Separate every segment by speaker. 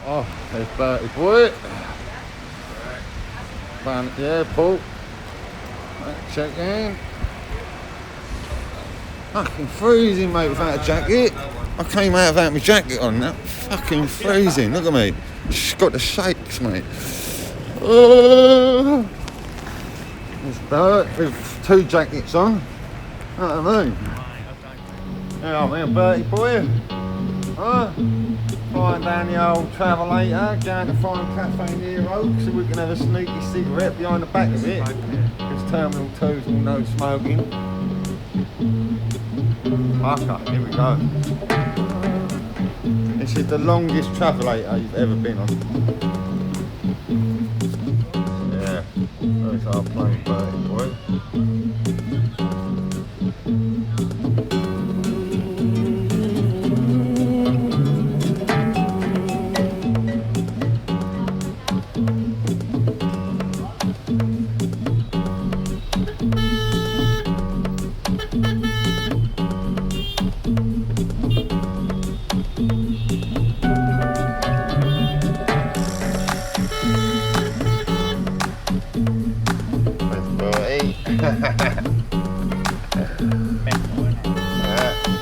Speaker 1: Oh, there's Bertie boy. Yeah, Paul. Right, check in. Fucking freezing, mate, without a jacket. I came out without my jacket on. That fucking freezing. Look at me. Just got the shakes, mate. There's Bert with 2 jackets on. You know what I mean? Yeah, I'm here, Bertie boy. Flying down the old Travelator, going to find Cafe Nero so we can have a sneaky cigarette behind the back of it. Because Terminal 2's all no smoking. Okay, here we go. This is the longest Travelator you've ever been on. Yeah, there's our plane, Bertie boy.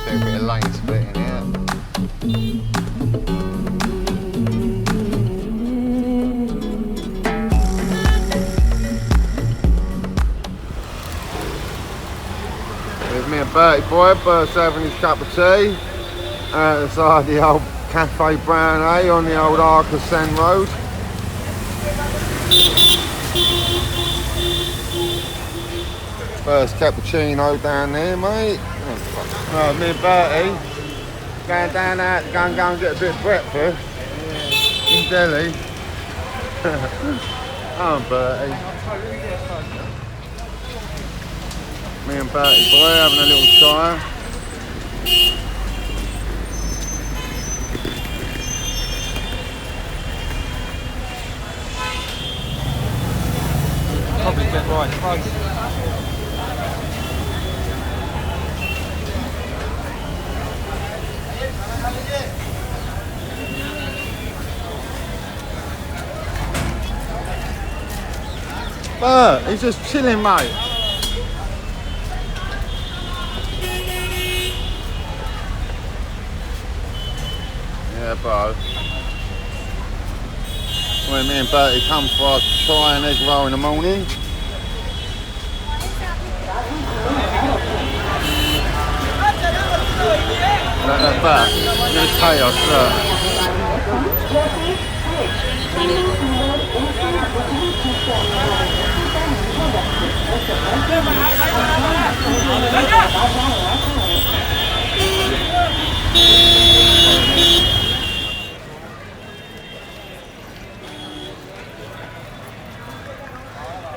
Speaker 1: Do a bit of lane splitting here. With me and Bertie boy, Bert's having his cup of tea outside the old Cafe Brown A on the old Arcasan Road. First cappuccino down there, mate. Right, me and Bertie going down out to go and get a bit of breakfast in Delhi. Oh, Bertie. Me and Bertie boy having a little chai.
Speaker 2: Probably get right close.
Speaker 1: Bert, he's just chilling, mate. Yeah, bro. When me and Bertie come for our chai and egg roll in the morning. Look at that. There's chaos, look.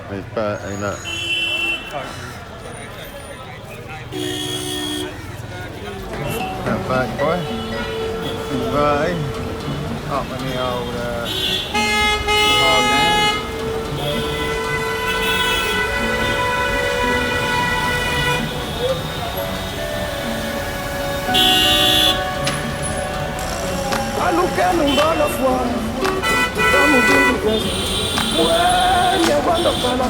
Speaker 1: There's Bertie, look. That back boy. Bertie. Up in the old hard game.
Speaker 3: Allons calme dans la foi, dans mon cœur. Ouais, il y a pas de mal à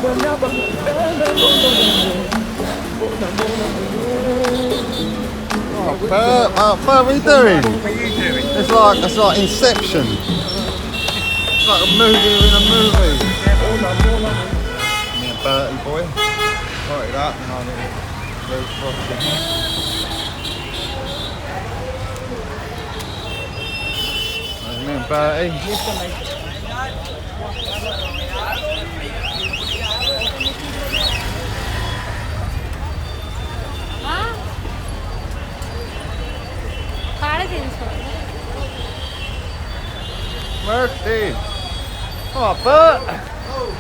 Speaker 1: Oh, Bert, what are you doing?
Speaker 2: What are you doing?
Speaker 1: It's like Inception. It's like a movie within a movie. Me and Bertie boy, got it up and I little frosty. There's me and Bertie. Mercy. Oh, Bert. Oh.